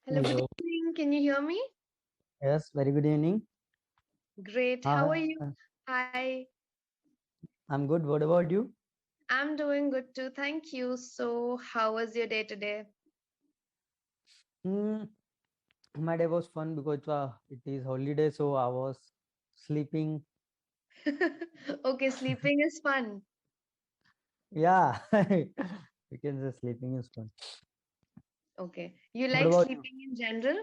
Hello, good Hello. evening. Can you hear me? Yes, very good evening. Great. How are Uh, you? Hi. I'm good. What about you? I'm doing good too. Thank you. So, how was your day today? Hmm, my day was fun because it is holiday, so I was sleeping. Okay, sleeping is fun. Yeah, we can say sleeping is fun. Okay. You What like about you? sleeping in general?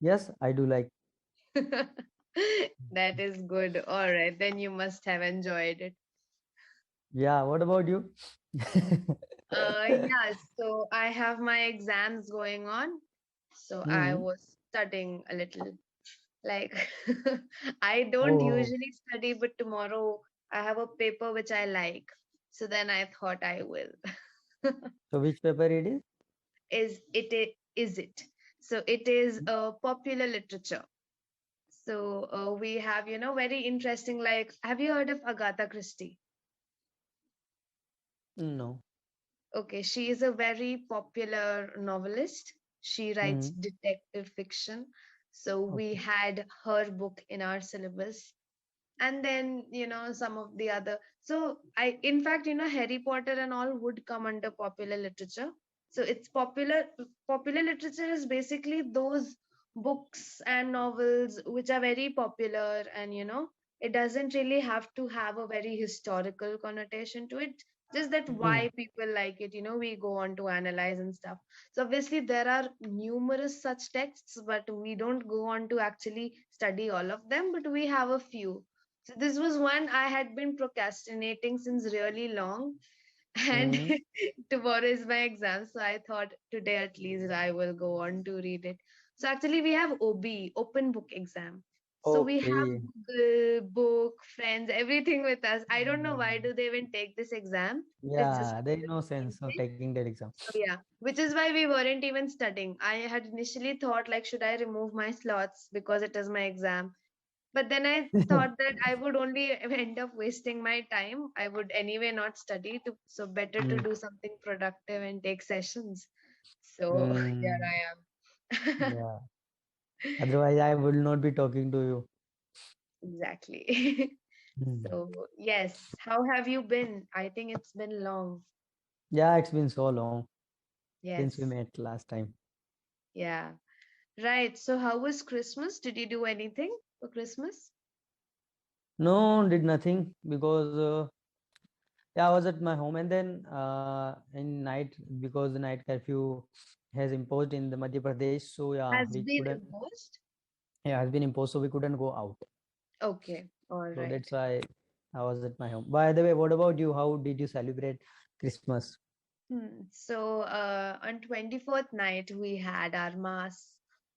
Yes, I do like. That is good. All right. Then you must have enjoyed it. Yeah, what about you? Yeah, so I have my exams going on. So I Hmm. was studying a little. Like, I don't Oh, usually study, but tomorrow I have a paper which I like. So then I thought I will. so which paper it is? Is it? So it is popular literature. So we have, very interesting, like, have you heard of Agatha Christie? No. Okay, she is a very popular novelist. She writes Hmm. detective fiction. So we Okay. had her book in our syllabus. And then, some of the other. So in fact, Harry Potter and all would come under popular literature. So it's popular literature is basically those books and novels which are very popular, and it doesn't really have to have a very historical connotation to it, just that Hmm. why people like it, we go on to analyze and stuff. So obviously there are numerous such texts, but we don't go on to actually study all of them, but we have a few. So this was one I had been procrastinating since really long. And Hmm. tomorrow is my exam. So I thought today at least I will go on to read it. So actually we have OB, open book exam. So we have Okay. Google, book, friends, everything with us. I don't know why do they even take this exam. It's just Yeah, there is no sense of thing. taking that exam. So yeah, which is why we weren't even studying. I had initially thought like, should I remove my slots because it is my exam? But then I thought that I would only end up wasting my time. I would anyway not study, so better to Hmm. do something productive and take sessions. So here Hmm. I am. Yeah. Otherwise, I will not be talking to you. Exactly. Hmm. So yes, how have you been? I think it's been long. Yeah, it's been so long since we Yes. met last time. Yeah. Right. So how was Christmas? Did you do anything for Christmas? No, did nothing because yeah, I was at my home and then in night because the night curfew has imposed in the Madhya Pradesh, so yeah, Has we been couldn't. imposed? Yeah, has been imposed, so we couldn't go out. Okay. All So right. that's why I was at my home. By the way, what about you? How did you celebrate Christmas? So on 24th night we had our mass.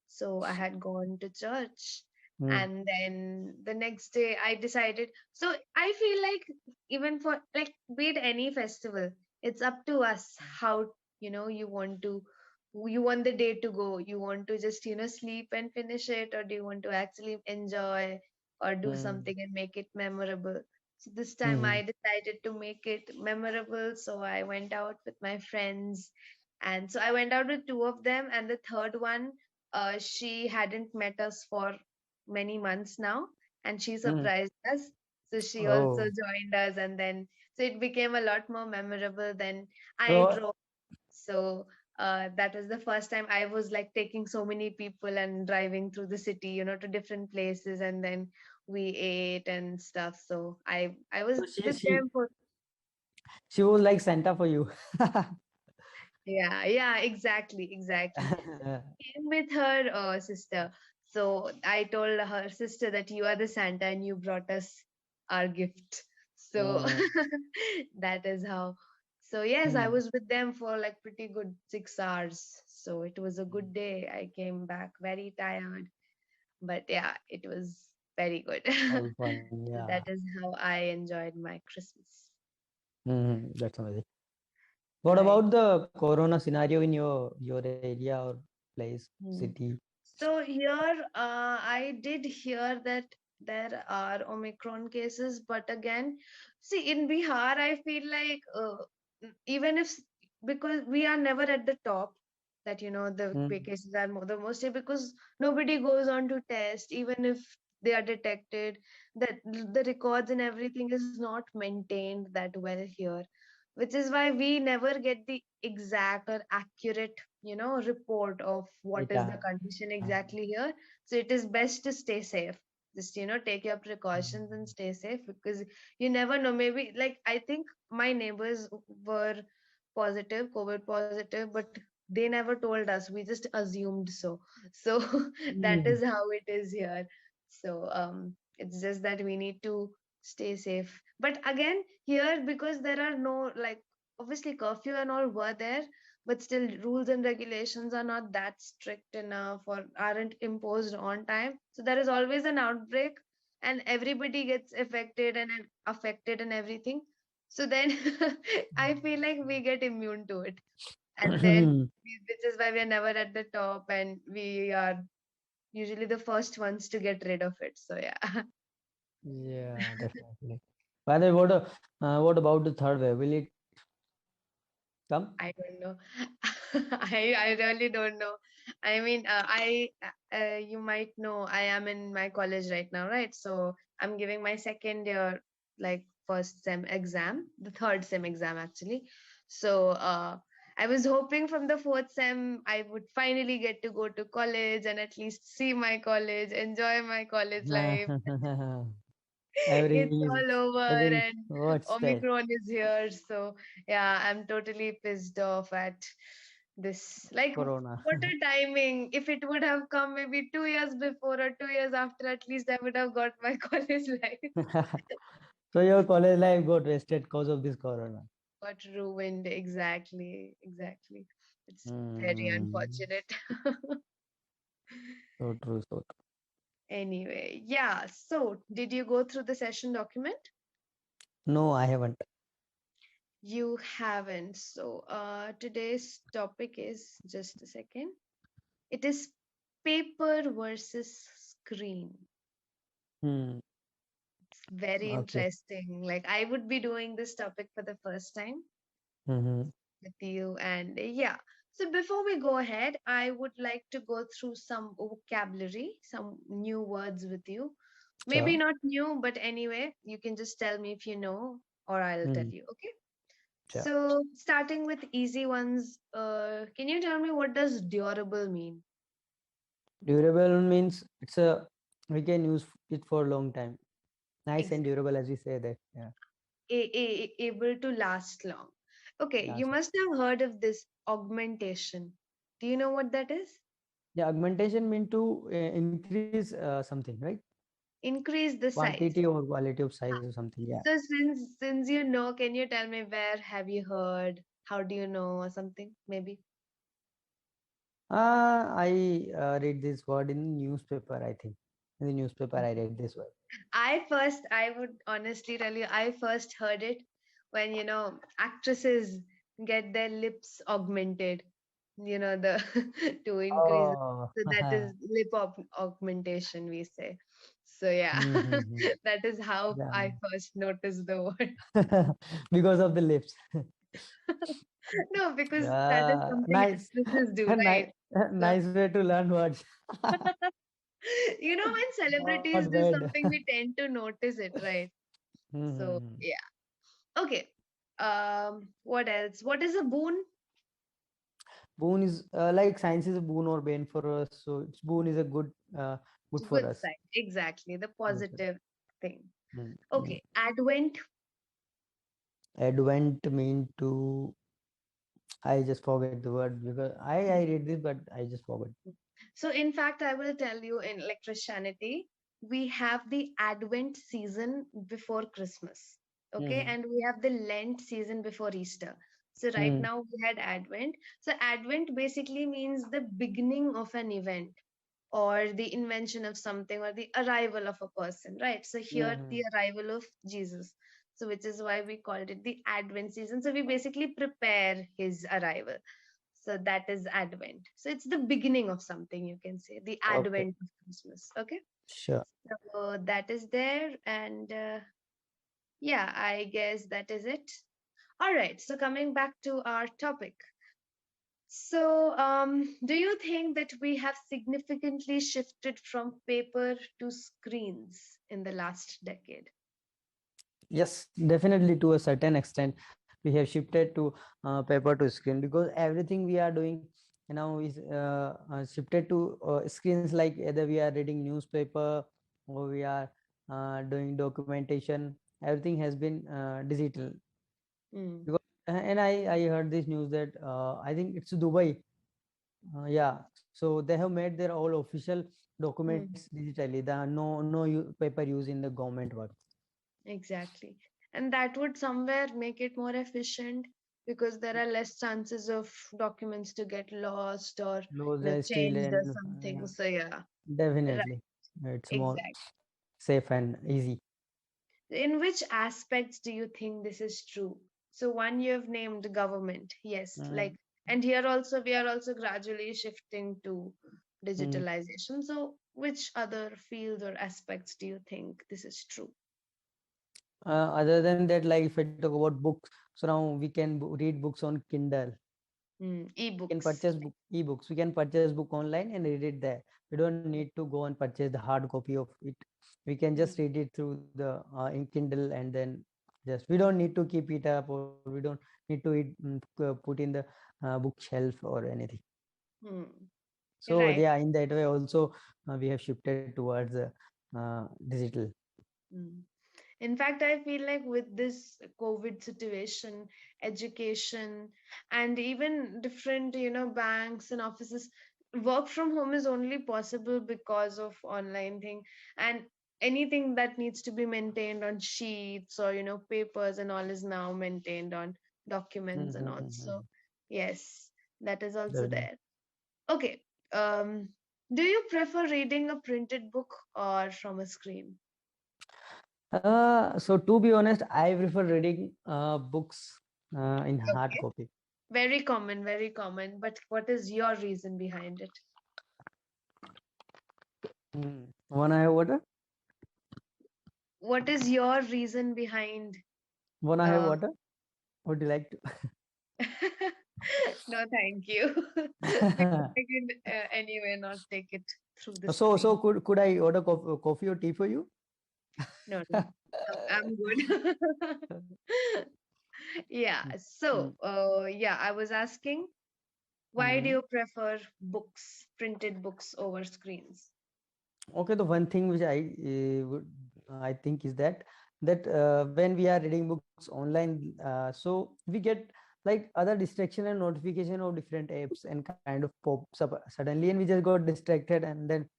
So I had gone to church, Hmm. and then the next day I decided. So I feel like even for like be it any festival, it's up to us how you want the day to go. You want to just sleep and finish it, or do you want to actually enjoy or do Hmm. something and make it memorable? So this time Hmm. I decided to make it memorable. So I went out with my friends. And so I went out with two of them. And the third one, she hadn't met us for many months now. And she Hmm. surprised us. So she also Oh, joined us. And then, so it became a lot more memorable than I so drove. So that was the first time I was like taking so many people and driving through the city, to different places, and then we ate and stuff. So I was so she with she them for she was like Santa for you. yeah, exactly. Came with her sister. So I told her sister that you are the Santa and you brought us our gift. So Hmm. that is how. So yes, I Hmm. was with them for like pretty good 6 hours. So it was a good day. I came back very tired, but yeah, it was very good. All fun, So yeah. that is how I enjoyed my Christmas. Hmm. That's amazing. What Right. about the corona scenario in your area or place, Hmm. city? So here, I did hear that there are Omicron cases, but again, see, in Bihar, I feel like even if because we are never at the top, that the Mm. cases are the most because nobody goes on to test, even if they are detected, that the records and everything is not maintained that well here, which is why we never get the exact or accurate report of what is the Data. condition exactly here. So it is best to stay safe. Just take your precautions and stay safe, because you never know. Maybe, like, I think my neighbors were positive, COVID positive, but they never told us. We just assumed so. So that Mm. is how it is here. So it's just that we need to stay safe. But again, here, because there are no, like, obviously curfew and all were there, but still rules and regulations are not that strict enough or aren't imposed on time. So there is always an outbreak, and everybody gets affected and everything. So then I feel like we get immune to it. And then, which is why we are never at the top, and we are usually the first ones to get rid of it. So yeah. Yeah, definitely. By the way, what about the third wave? Will it come? I don't know. I really don't know. I mean, you might know I am in my college right now, right? So I'm giving my second year, like, first sem exam, the third sem exam actually. So I was hoping from the fourth sem I would finally get to go to college and at least see my college, enjoy my college life. It's Everything is all over, everything. and What's that? Omicron is here. So yeah, I'm totally pissed off at this. Like, Corona. what a timing! If it would have come maybe 2 years before or 2 years after, at least I would have got my college life. So your college life got wasted because of this corona. Got ruined. Exactly, exactly. It's very Hmm. unfortunate. So true, so true. Anyway, yeah. So, did you go through the session document? No, I haven't. You haven't. So, today's topic is, just a second. It is paper versus screen. Hmm. It's very Okay. interesting. Like, I would be doing this topic for the first time Mm-hmm. with you, and yeah. So, before we go ahead, I would like to go through some vocabulary, some new words with you. Maybe Sure. not new, but anyway, you can just tell me if you know, or I'll tell Hmm. you. Okay. Sure. So, starting with easy ones, can you tell me what does durable mean? Durable means we can use it for a long time. Nice and Exactly. durable, as we say that. Yeah. Able to last long. Okay, you Last. must have heard of this augmentation. Do you know what that is? Yeah, augmentation mean to increase something, right? Increase the size. Quantity or quality of size Ah, or something. Yeah. so since you know, can you tell me where have you heard? How do you know, or something? Maybe. I read this word in newspaper. I think in the newspaper I read this word. I would honestly tell you, I first heard it when, actresses get their lips augmented, the to increase. Oh. So that is augmentation, we say. So yeah, Mm-hmm. that is how Yeah. I first noticed the word. Because of the lips. No, because that is Yeah, something nice, actresses do, nice, right? So, nice way to learn words. when Not celebrities do bad. something, we tend to notice it, right? So Mm-hmm. yeah. Okay. What else? What is a boon? Boon is like science is a boon or bane for us. So it's boon is a good for Good us. side. Exactly. The Good for us. positive thing. Mm-hmm. Okay. Advent. Advent mean to. I just forget the word because I read this, but I just forgot. So, in fact, I will tell you, in like Christianity, we have the Advent season before Christmas. Okay. Mm-hmm. And we have the Lent season before Easter. So, right Mm-hmm. now we had Advent. So, Advent basically means the beginning of an event, or the invention of something, or the arrival of a person, right? So here, Mm-hmm. the arrival of Jesus. So which is why we called it the Advent season. So we basically prepare his arrival. So that is Advent. So it's the beginning of something, you can say, the Okay, Advent of Christmas. Okay. sure. So that is there. And yeah, I guess that is it. All right. So coming back to our topic. So, do you think that we have significantly shifted from paper to screens in the last decade? Yes, definitely to a certain extent, we have shifted to paper to screen, because everything we are doing now is shifted to screens. Like either we are reading newspaper or we are doing documentation, everything has been digital. Mm, Because and I heard this news that I think it's Dubai. Yeah, so they have made their all official documents mm, digitally. There are paper use in the government work. exactly. And that would somewhere make it more efficient because there are less chances of documents to get lost or Laws are still changed or and something. So yeah, right, definitely it's more exactly. safe and easy. In which aspects do you think this is true? So one you have named government, yes, Mm, like, and here also we are also gradually shifting to mm. digitalization. So which other fields or aspects do you think this is true? Other than that, like if I talk about books, so now we can read books on Kindle. We can E-books. purchase ebooks. We can purchase book online and read it there. We don't need to go and purchase the hard copy of it. We can just Mm, read it through the in Kindle, and then just we don't need to keep it up, or we don't need to put in the bookshelf or anything. mm, So right. yeah, in that way also we have shifted towards digital. Mm. In fact, I feel like with this COVID situation, education, and even different, banks and offices, work from home is only possible because of online thing. And anything that needs to be maintained on sheets or, papers and all is now maintained on documents and all. Mm-hmm. So, yes, that is also Definitely. there. Okay. Um, do you prefer reading a printed book or from a screen? So to be honest, I prefer reading books in hard Okay. copy. Very common, very common. But what is your reason behind it? Wanna have water? What is your reason behind? Wanna have Uh, water? Would you like no, thank you. Because to? I can anyway not take it through the So screen. could I order coffee or tea for you? No, no, I'm good. Yeah. Mm, So, yeah, I was asking, why do mm. you prefer books, printed books over screens? Okay, the one thing which I think is that when we are reading books online, so we get like other distraction and notification of different apps and kind of pops up suddenly, and we just got distracted and then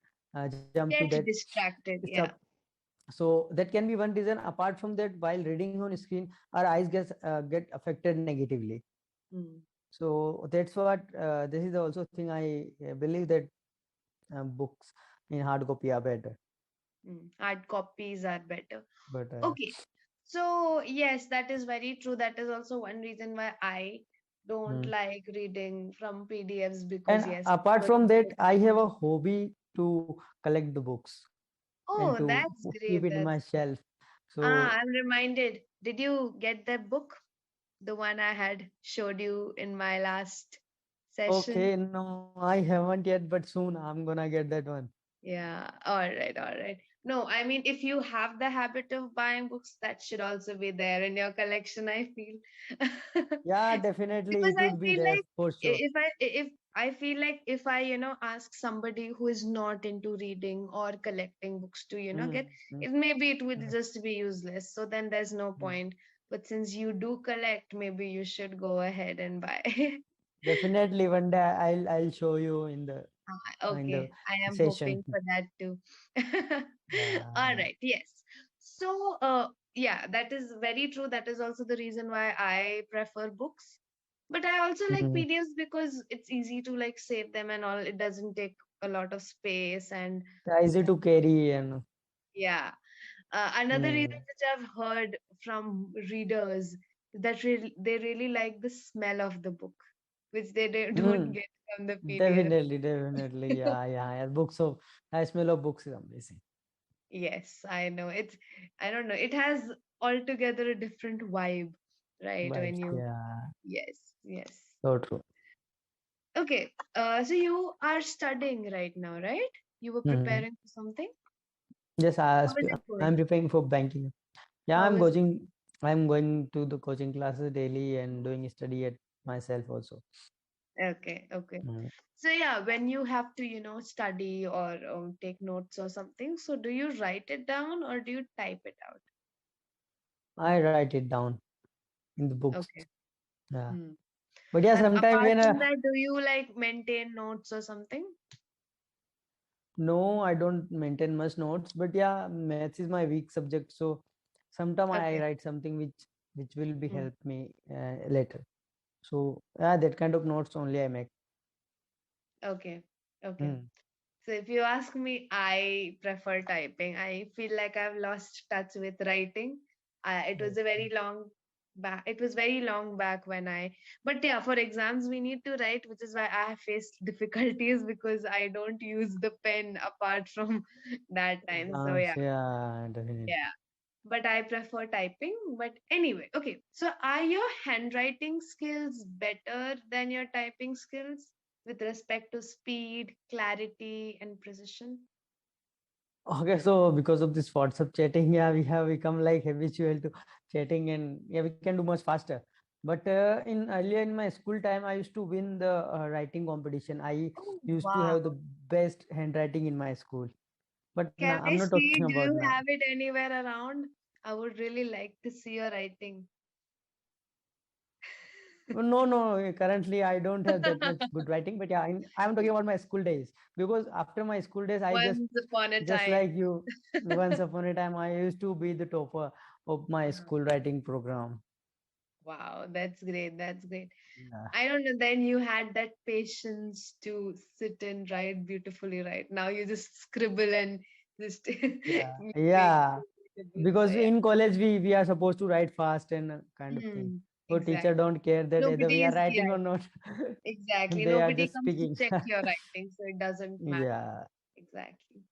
jump to that. Get distracted. It's up. Yeah. So that can be one reason. Apart from that, while reading on screen, our eyes get affected negatively. Mm, So that's what this is also thing I believe that books in hard copy are better. hard copies are better. But Okay. So, yes, that is very true. That is also one reason why I don't mm. like reading from PDFs because, And yes, apart because from of that, the. I have a hobby to collect the books and Oh, to that's keep great. it in my shelf. Ah, So I'm reminded. Did you get that book? The one I had showed you in my last session? okay, no, I haven't yet, but soon I'm gonna get that one. Yeah, all right, all right. No, I mean, if you have the habit of buying books, that should also be there in your collection, I feel. Yeah, definitely Because it I would be feel there like for sure. if I feel like if I, ask somebody who is not into reading or collecting books to, Mm, get mm, it, maybe it would mm. just be useless. So then there's no Mm. point. But since you do collect, maybe you should go ahead and buy. Definitely one day I'll show you in the Okay, I am session. hoping for that too. All Yeah. right, yes. So, yeah, that is very true. That is also the reason why I prefer books. But I also like Mhm. PDFs because it's easy to like save them and all. It doesn't take a lot of space and Yeah, easy to carry and yeah. Another reason mm. which I've heard from readers is that they really like the smell of the book, which don't Mm. get from the PDF. Definitely. Yeah. Books of I smell of books is amazing. Yes, I know. I don't know. It has altogether a different vibe, right? When Vibes. you, Yeah. yes, yes. So true. Okay. So you are studying right now, right? You were Hmm. preparing for something. Yes, How is it I'm going? preparing for banking. Yeah, How I'm is it? coaching. I'm going to the coaching classes daily and doing study at myself also. Okay, okay. Mm. So yeah, when you have to, study or take notes or something, so do you write it down or do you type it out? I write it down in the books. Okay. Yeah, Hmm. but yeah, And sometime apart when from that, do you like maintain notes or something? no, I don't maintain much notes. But yeah, maths is my weak subject, so sometime I Okay. write something which will be Hmm. help me later. So yeah, that kind of notes only I make. Okay. Okay. Hmm. So if you ask me, I prefer typing. I feel like I've lost touch with writing. It was a Okay. very long back. It was very long back when but yeah, for exams we need to write, which is why I have faced difficulties because I don't use the pen apart from that time. So Exams, yeah, yeah, definitely. yeah. But I prefer typing. But anyway, okay. So are your handwriting skills better than your typing skills with respect to speed, clarity, and precision? Okay, so because of this WhatsApp chatting, yeah, we have become like habitual to chatting, and yeah, we can do much faster. But in earlier in my school time, I used to win the writing competition. I Oh, used to wow. have the best handwriting in my school. But now Can I'm I not talking see? Do about you now. have it anywhere around? I would really like to see your writing. No, no, currently I don't have that much good writing. But yeah, I'm talking about my school days, because after my school days, I Once upon a just time. like you, once upon a time, I used to be the topper of my Uh-huh. school writing program. Wow, that's great. That's great. Yeah. I don't know. Then you had that patience to sit and write beautifully, right? Now you just scribble and just Yeah, make yeah. it beautiful. So Because yeah. in college we are supposed to write fast and kind of thing. Hmm, So teacher exactly. don't care that either we Nobody are is, writing yeah, or not. exactly. They are Nobody just comes to speaking. check your writing, so it doesn't matter. Yeah. Exactly.